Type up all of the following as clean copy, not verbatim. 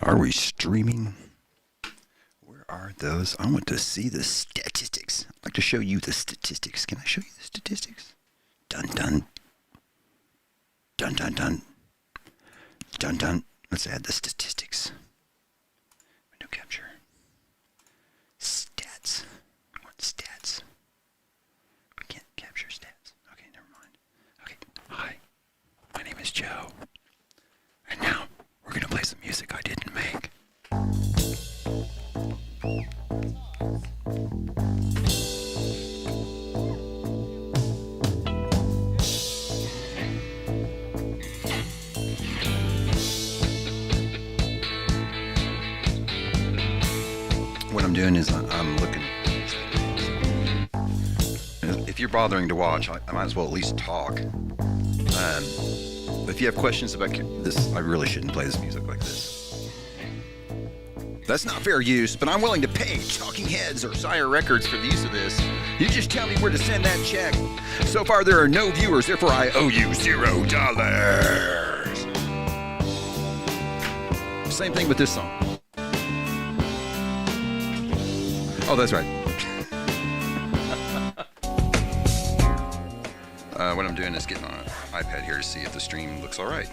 Are we streaming? Where are those? I want to see the statistics. I'd like to show you the statistics. Can I show you the statistics? Dun dun. Dun dun dun. Dun dun. Let's add the statistics. Window capture. Stats. I want stats. I can't capture stats. Okay, never mind. Okay, hi. My name is Joe. And now we're going to play some music I didn't make. What I'm doing is I'm looking. If you're bothering to watch, I might as well at least talk. If you have questions about this, I really shouldn't play this music like this. That's not fair use, but I'm willing to pay Talking Heads or Sire Records for the use of this. You just tell me where to send that check. So far, there are no viewers, therefore I owe you $0. Same thing with this song. Oh, that's right. What I'm doing is getting on an iPad here to see if the stream looks all right.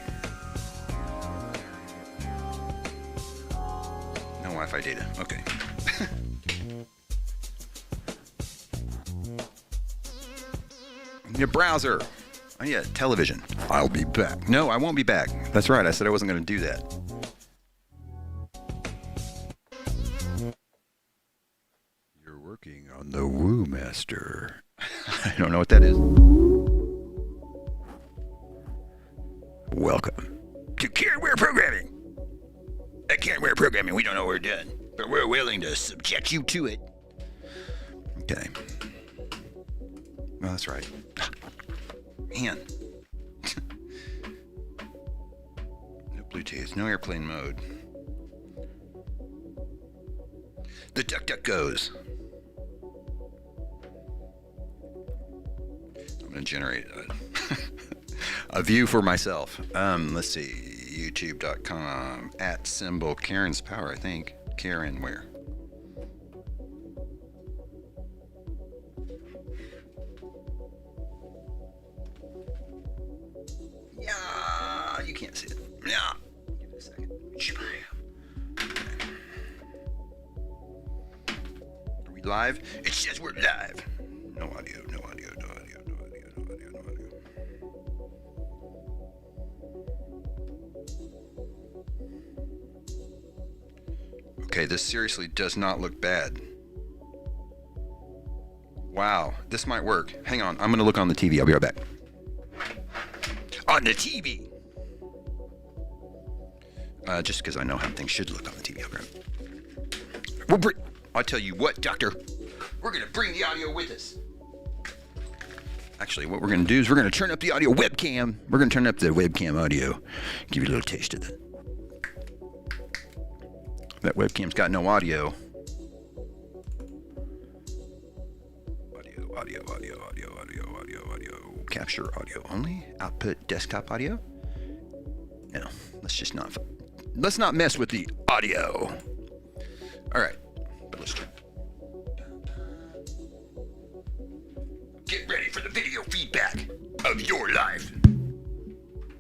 No Wi-Fi data. Okay. Your browser. I need a television. I'll be back. No, I won't be back. That's right. I said I wasn't going to do that. You're working on the Woo Master. I don't know what that is. Welcome to Can't-Wear Programming. At Can't-Wear Programming, we don't know what we're doing, but we're willing to subject you to it. Okay. Well, that's right. Man. No Bluetooth, no airplane mode. The duck goes. I'm going to generate a view for myself. Let's see. YouTube.com @ Karen's Power, I think. Karen, where? Yeah, you can't see it. Yeah. Give it a second. Are we live? It says we're live. No audio, no audio, no audio, no audio, no audio, no audio. Okay, this seriously does not look bad. Wow, this might work. Hang on, I'm going to look on the TV. I'll be right back. On the TV! Just because I know how things should look on the TV. I'll tell you what, Doctor. We're going to bring the audio with us. Actually, what we're going to do is we're going to turn up the audio webcam. We're going to turn up the webcam audio. Give you a little taste of that. That webcam's got no audio. Audio. Capture audio only. Output desktop audio. No, let's not mess with the audio. All right, but let's try. Get ready for the video feedback of your life.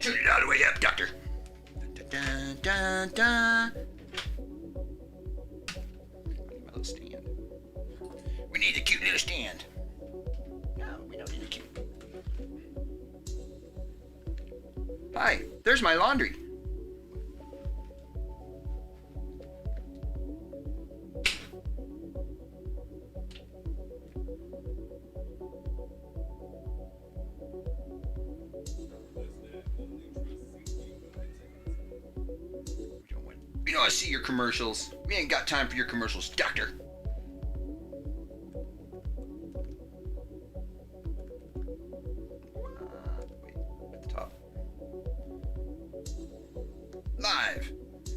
Turn it all the way up, Doctor. Dun, dun, dun, dun. Stand. We need a cute little stand. No, we don't need a cute. Hi, there's my laundry. We don't want to see your commercials. We ain't got time for your commercials, Doctor. Wait, at the top. Live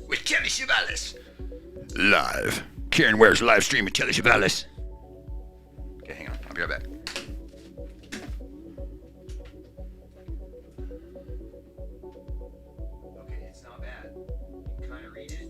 with Kelly Chavalis. Live. Karen Ware's live stream with Kelly Chavalis. Okay, hang on. I'll be right back. Okay, it's not bad. You can kind of read it.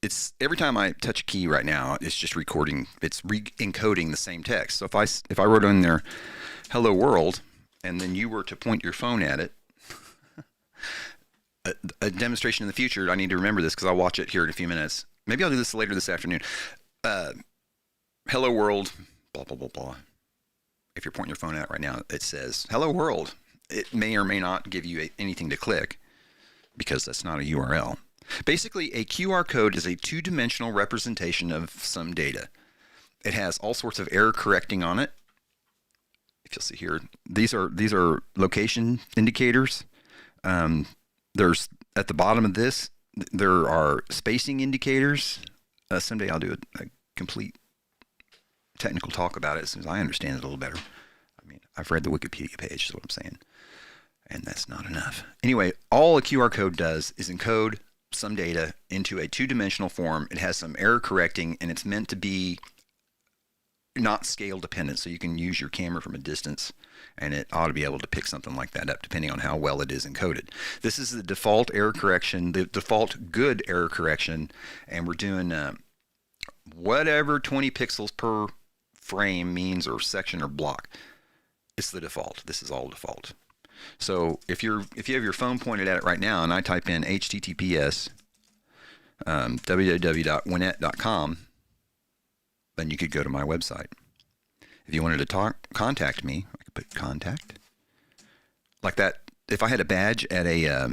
it's every time I touch a key right now, it's just recording. It's re-encoding the same text. So if I wrote in there, "Hello world," and then you were to point your phone at it, a demonstration in the future. I need to remember this because I'll watch it here in a few minutes. Maybe I'll do this later this afternoon. Hello world, blah blah blah blah. If you're pointing your phone at it right now, it says "Hello world." It may or may not give you anything to click because that's not a URL. Basically, a QR code is a two-dimensional representation of some data. It has all sorts of error correcting on it. If you'll see here, these are location indicators. There's at the bottom of this, there are spacing indicators. Someday I'll do a complete technical talk about it as soon as I understand it a little better. I mean, I've read the Wikipedia page, is what I'm saying. And that's not enough. Anyway, all a QR code does is encode some data into a two-dimensional form. It has some error correcting, and it's meant to be not scale dependent, so you can use your camera from a distance, and it ought to be able to pick something like that up depending on how well it is encoded. This is the default error correction, the default good error correction, and we're doing whatever 20 pixels per frame means, or section or block. It's the default. This is all default. So if you have your phone pointed at it right now, and I type in https www.winnet.com, then you could go to my website. If you wanted to contact me, I could put contact like that. If I had a badge at a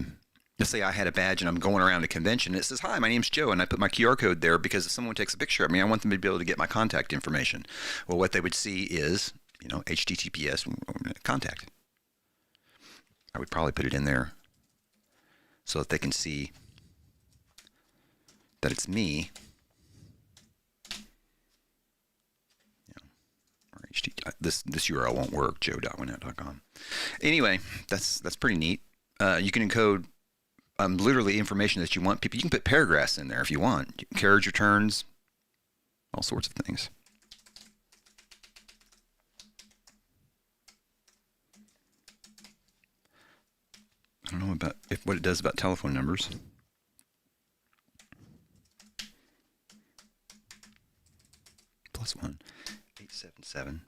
let's say I had a badge and I'm going around a convention and it says, "Hi, my name's Joe," and I put my QR code there because if someone takes a picture of me, I want them to be able to get my contact information. Well, what they would see is, https contact. I would probably put it in there so that they can see that it's me. Or this URL won't work, joe.winnet.com. Anyway, that's pretty neat. You can encode literally information that you want people. You can put paragraphs in there if you want. Carriage returns, all sorts of things. I don't know about what it does about telephone numbers. +1 877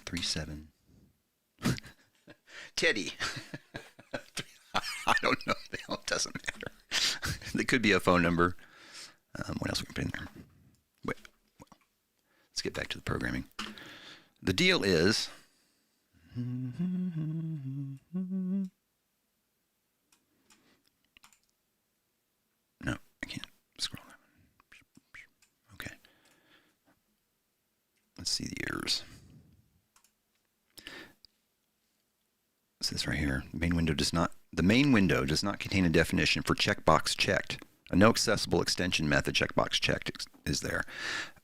37 Teddy. I don't know. It doesn't matter. It could be a phone number. What else we can put in there? Wait. Well, let's get back to the programming. The deal is. No, I can't scroll that one. Okay. Let's see the errors. It says right here, the main window does not contain a definition for checkbox checked. A no accessible extension method checkbox checked is there.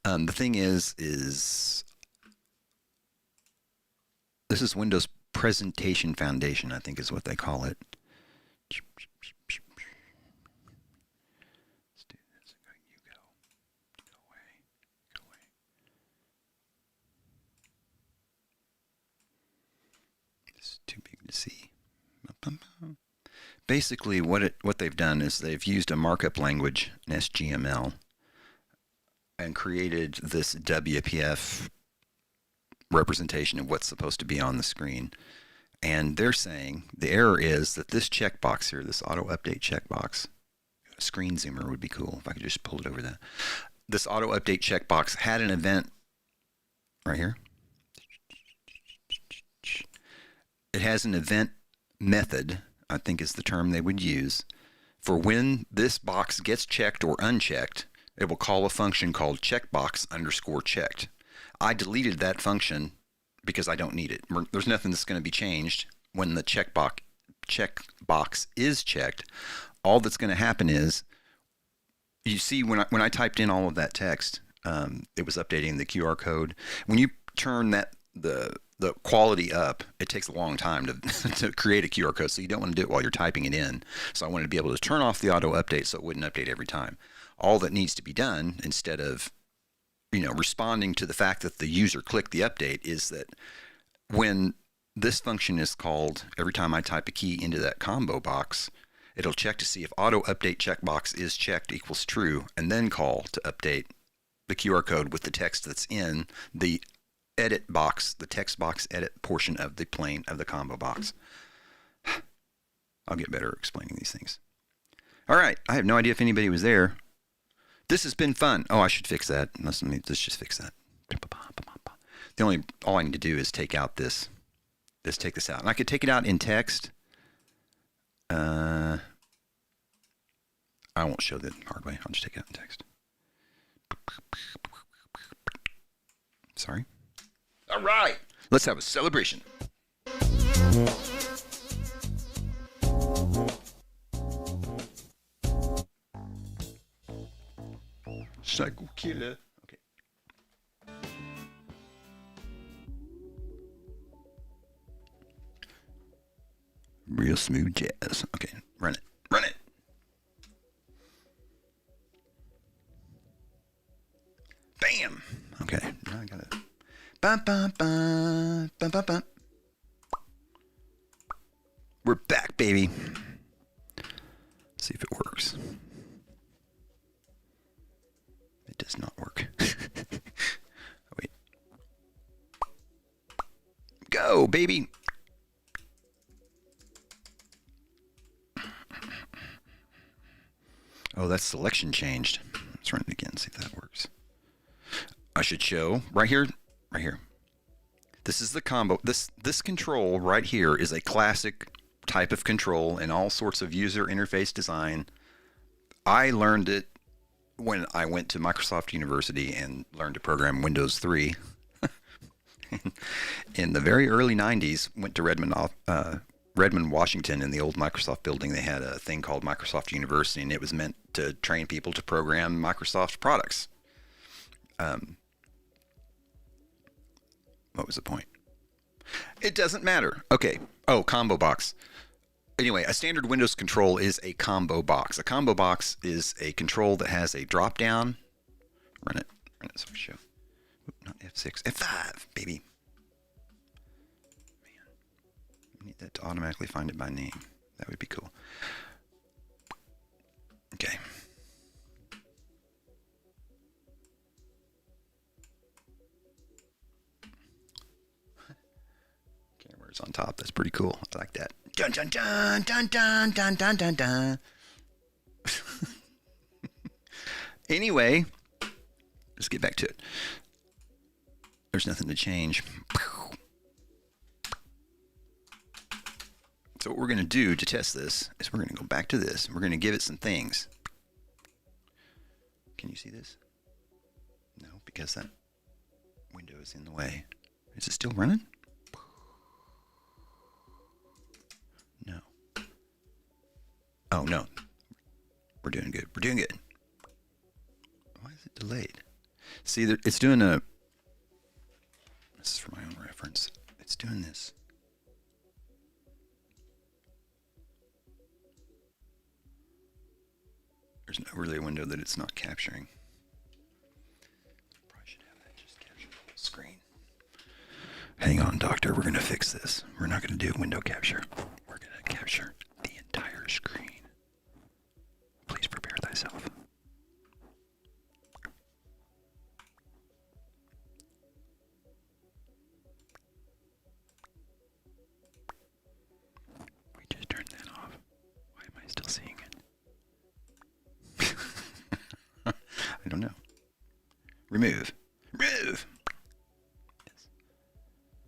The thing is this is Windows Presentation Foundation, I think is what they call it. Let's do this. You go. Go away. Go away. This is too big to see. Basically, what they've done is they've used a markup language, an SGML, and created this WPF representation of what's supposed to be on the screen. And they're saying the error is that this checkbox here, this auto update checkbox, a screen zoomer would be cool if I could just pull it over that. This auto update checkbox had an event right here. It has an event method, I think is the term they would use, for when this box gets checked or unchecked. It will call a function called checkbox_checked. I deleted that function because I don't need it. There's nothing that's going to be changed when the checkbox is checked. All that's going to happen is, you see when I typed in all of that text, it was updating the QR code. When you turn the quality up, it takes a long time to create a QR code, so you don't want to do it while you're typing it in. So I wanted to be able to turn off the auto update so it wouldn't update every time. All that needs to be done, instead of responding to the fact that the user clicked the update, is that when this function is called, every time I type a key into that combo box, It'll check to see if auto update checkbox is checked equals true, and then call to update the QR code with the text that's in the edit box, the text box edit portion of the plane of the combo box. I'll get better at explaining these things. All right, I have no idea if anybody was there. This has been fun. Oh, I should fix that. Let's just fix that. All I need to do is take out this. Take this out, and I could take it out in text. I won't show the hard way. I'll just take it out in text. Sorry. All right, let's have a celebration. Psycho killer. Okay. Real smooth jazz. Okay, run it. Run it. Bam. Okay, now I gotta. Bum, bum, bum, bum, bum, bum. We're back, baby. Let's see if it works. It does not work. Oh, wait. Go, baby. Oh, that selection changed. Let's run it again, see if that works. I should show right here. Right here. This is the combo. This control right here is a classic type of control in all sorts of user interface design. I learned it when I went to Microsoft University and learned to program Windows 3. In the very early 90s, went to Redmond, Washington, in the old Microsoft building. They had a thing called Microsoft University, and it was meant to train people to program Microsoft products. What was the point? It doesn't matter. Okay. Oh, combo box. Anyway, a standard Windows control is a combo box. A combo box is a control that has a drop down. Run it so I show. Not F6, F5, baby. Man, I need that to automatically find it by name. That would be cool. Okay. Camera's on top. That's pretty cool. I like that. Dun dun dun dun dun dun dun dun dun. Anyway, let's get back to it. There's nothing to change. So what we're going to do to test this is we're going to go back to this. We're going to give it some things. Can you see this? No, because that window is in the way. Is it still running? No. Oh, no. We're doing good. We're doing good. Why is it delayed? See, it's doing a... This is for my own reference. It's doing this. There's an overlay window that it's not capturing. Probably should have that just capture the whole screen. Hang on, doctor. We're going to fix this. We're not going to do window capture. We're going to capture the entire screen. Please prepare thyself. We just turned that off. Why am I still seeing it? I don't know. Remove. Remove! Yes.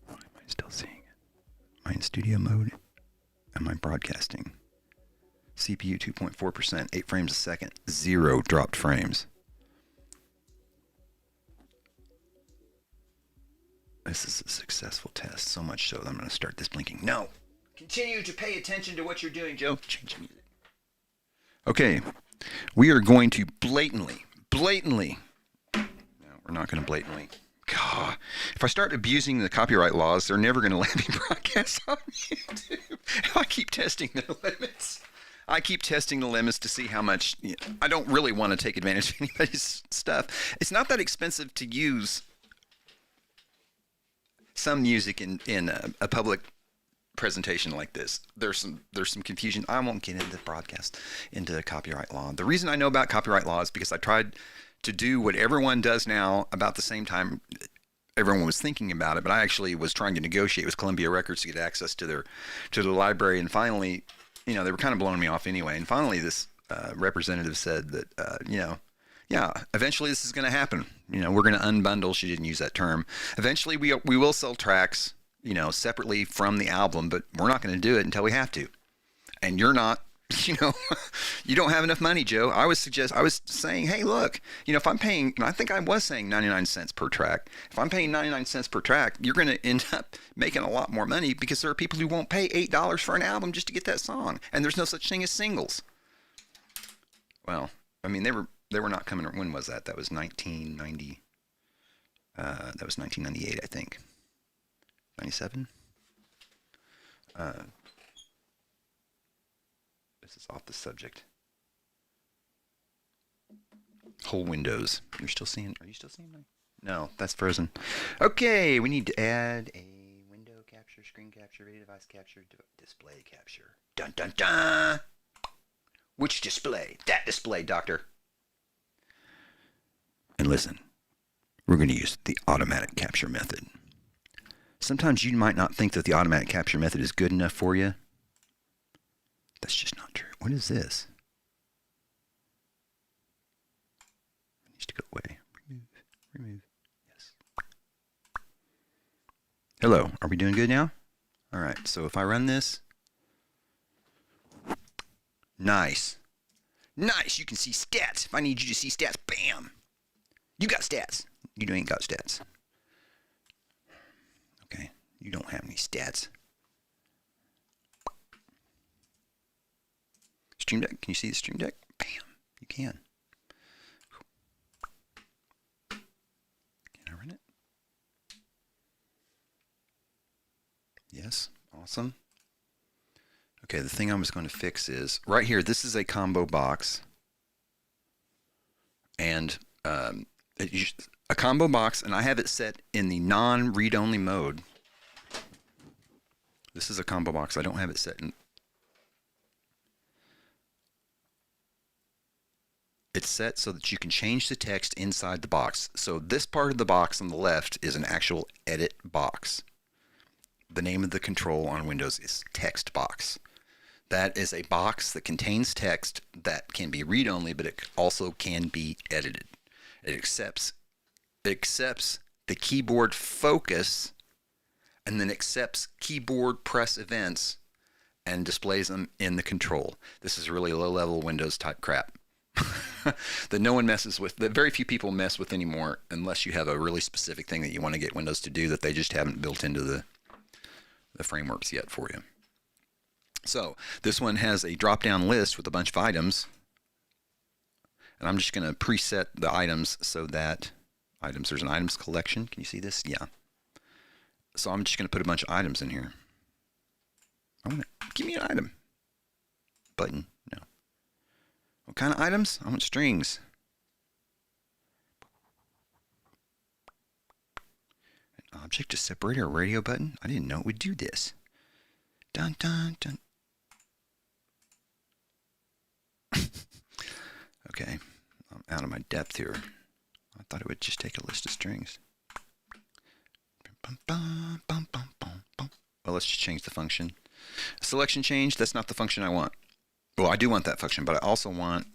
Why am I still seeing it? Am I in studio mode? Am I broadcasting? CPU 2.4%, 8 frames a second, 0 dropped frames. This is a successful test, so much so that I'm going to start this blinking. No! Continue to pay attention to what you're doing, Joe. Change the music. Okay, we are going to blatantly, no, we're not going to blatantly. God, if I start abusing the copyright laws, they're never going to let me broadcast on YouTube. I keep testing the limits. I keep testing the limits to see how much. I don't really want to take advantage of anybody's stuff. It's not that expensive to use some music in a public presentation like this, there's some confusion. I won't get into the broadcast, into copyright law. The reason I know about copyright law is because I tried to do what everyone does now about the same time everyone was thinking about it, but I actually was trying to negotiate with Columbia Records to get access to the library, and finally, they were kind of blowing me off anyway. And finally, this representative said that, yeah, eventually this is going to happen. We're going to unbundle. She didn't use that term. Eventually, we will sell tracks, separately from the album, but we're not going to do it until we have to. And you're not, you don't have enough money, Joe. I was saying, hey, look, if I'm paying, and I think I was saying 99 cents per track. If I'm paying 99 cents per track, you're going to end up making a lot more money, because there are people who won't pay $8 for an album just to get that song. And there's no such thing as singles. Well, I mean, they were not coming. When was that? That was 1990. That was 1998, I think. 97. This is off the subject. Whole windows. Are you still seeing me? No, that's frozen. Okay, we need to add a window capture, screen capture, video device capture, display capture. Dun dun dun. Which display? That display, doctor. And listen, we're going to use the automatic capture method. Sometimes you might not think that the automatic capture method is good enough for you. That's just not true. What is this? It needs to go away. Remove. Yes. Hello. Are we doing good now? All right. So if I run this. Nice. Nice. You can see stats. If I need you to see stats, bam. You got stats. You ain't got stats. Okay. You don't have any stats. Stream Deck. Can you see the Stream Deck? Bam. You can. Can I run it? Yes. Awesome. Okay, the thing I was going to fix is right here. This is a combo box. And a combo box, and I have it set in the non-read-only mode. This is a combo box. I don't have it set in. It's set so that you can change the text inside the box. So this part of the box on the left is an actual edit box. The name of the control on Windows is text box. That is a box that contains text that can be read-only, but it also can be edited. It accepts the keyboard focus, and then accepts keyboard press events and displays them in the control. This is really low-level Windows type crap that no one messes with, that very few people mess with anymore, unless you have a really specific thing that you want to get Windows to do that they just haven't built into the frameworks yet for you. So this one has a drop-down list with a bunch of items, and I'm just going to preset the items so that there's an items collection. Can you see this? Yeah. So I'm just going to put a bunch of items in here. Give me an item. Button. No. What kind of items? I want strings. An object to separate a radio button? I didn't know it would do this. Dun dun dun. Okay. I'm out of my depth here. I thought it would just take a list of strings. Well, let's just change the function. Selection change, that's not the function I want. Well, I do want that function, but I also want...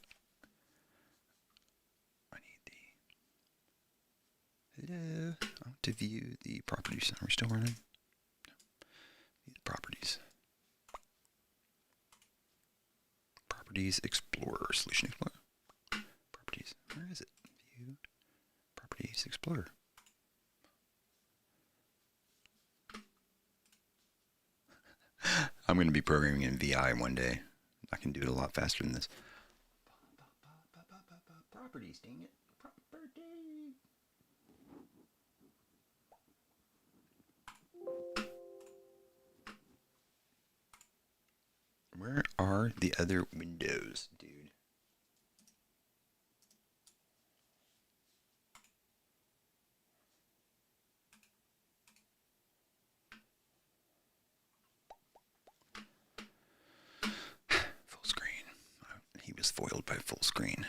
Hello. I want to view the properties. Are we still running? No. View the properties. Properties Explorer. Solution Explorer. Properties. Where is it? View. Properties Explorer. I'm going to be programming in VI one day. I can do it a lot faster than this. Properties, dang it. Property. Where are the other windows, dude? is foiled by full screen.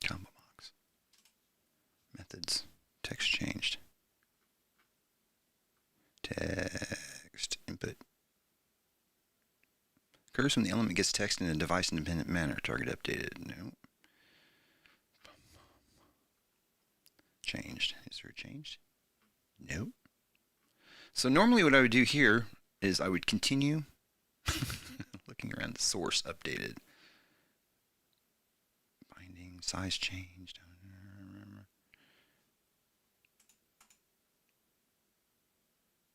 Combo box. Methods. Text changed. Text input. Occurs when the element gets text in a device-independent manner. Target updated. No. Changed. Is there a change? No. So normally what I would do here is I would continue looking around the source updated. Binding, size changed.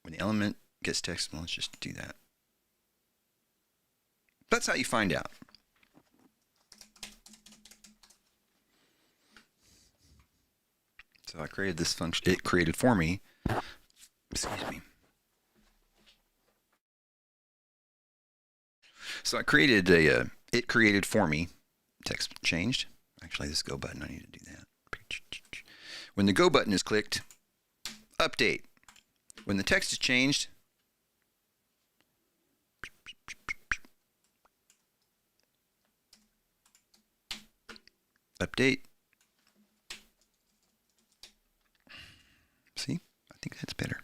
When the element gets text, well, let's just do that. That's how you find out. So I created this function. It created for me. Excuse me. So I created a. It created for me. Text changed. Actually, this go button. I need to do that. When the go button is clicked, update. When the text is changed, update. See? I think that's better.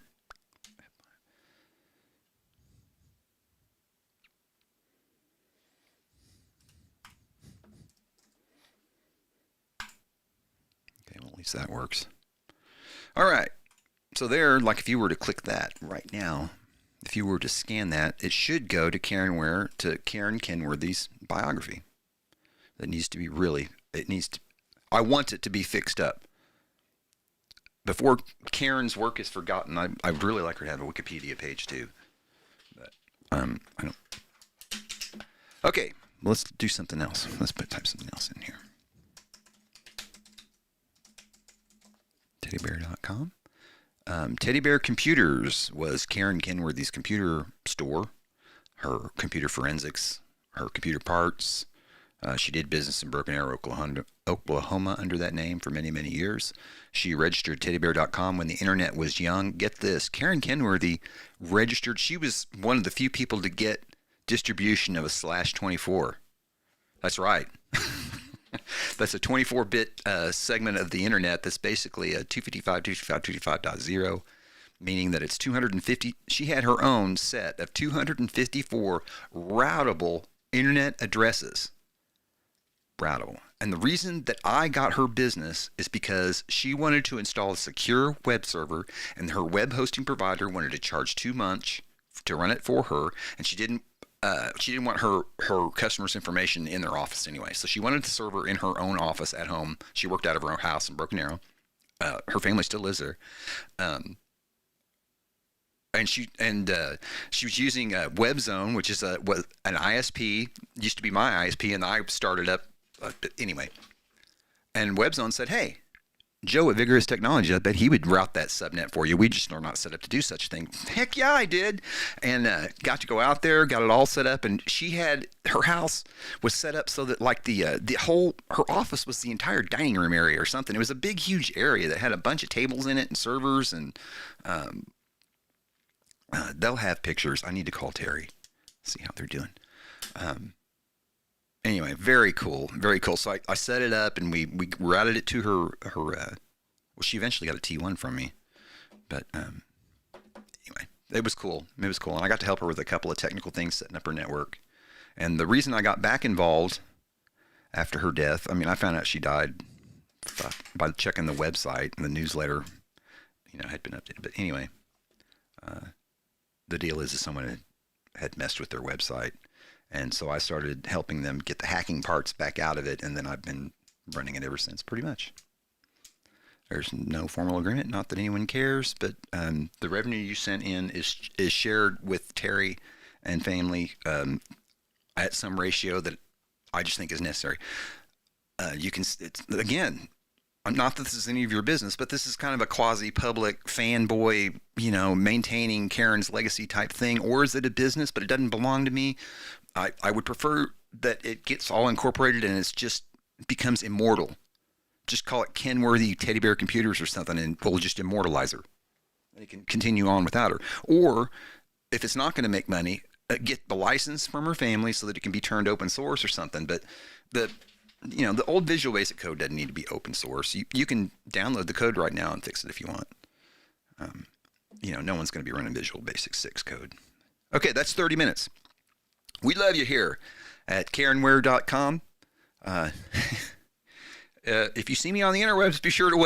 Okay, well, at least that works. All right. So there, like if you were to click that right now, if you were to scan that, it should go to Karen Kenworthy's biography. That needs to be I want it to be fixed up. Before Karen's work is forgotten, I'd really like her to have a Wikipedia page too. But I don't. Okay, well, let's do something else. Let's type something else in here. Teddybear.com. Teddy Bear Computers was Karen Kenworthy's computer store, her computer forensics, her computer parts. She did business in Broken Arrow, Oklahoma under that name for many, many years. She registered teddybear.com when the internet was young. Get this, Karen Kenworthy registered. She was one of the few people to get distribution of a /24. That's right. That's a 24-bit segment of the internet that's basically a 255.255.255.0, meaning that it's 250. She had her own set of 254 routable internet addresses. Routable. And the reason that I got her business is because she wanted to install a secure web server, and her web hosting provider wanted to charge too much to run it for her, and she didn't want her customers' information in their office anyway. So she wanted the server in her own office at home. She worked out of her own house in Broken Arrow. Her family still lives there. And she was using WebZone, which is an ISP. Used to be my ISP, and I started up anyway. And WebZone said, "Hey, Joe at Vigorous Technology, I bet he would route that subnet for you. We just are not set up to do such a thing." Heck yeah, I did. And got to go out there, got it all set up. And her house was set up so that like her office was the entire dining room area or something. It was a big, huge area that had a bunch of tables in it and servers. And they'll have pictures. I need to call Terry, see how they're doing. Anyway, very cool, very cool. So I set it up, and we routed it to her. Well, she eventually got a T1 from me, but anyway, it was cool. It was cool, and I got to help her with a couple of technical things setting up her network. And the reason I got back involved after her death, I mean, I found out she died by checking the website, and the newsletter, had been updated. But anyway, the deal is that someone had messed with their website. And so I started helping them get the hacking parts back out of it, and then I've been running it ever since, pretty much. There's no formal agreement, not that anyone cares, but the revenue you sent in is shared with Terry and family at some ratio that I just think is necessary. Again, not that this is any of your business, but this is kind of a quasi-public fanboy, maintaining Karen's legacy type thing. Or is it a business, but it doesn't belong to me? I would prefer that it gets all incorporated and it's just It becomes immortal. Just call it Kenworthy Teddy Bear Computers or something, and we'll just immortalize her. And it can continue on without her. Or if it's not going to make money, get the license from her family so that it can be turned open source or something. But the old Visual Basic code doesn't need to be open source. You can download the code right now and fix it if you want. No one's going to be running Visual Basic 6 code. Okay, that's 30 minutes. We love you here at KarenWare.com. If you see me on the interwebs, be sure to wave.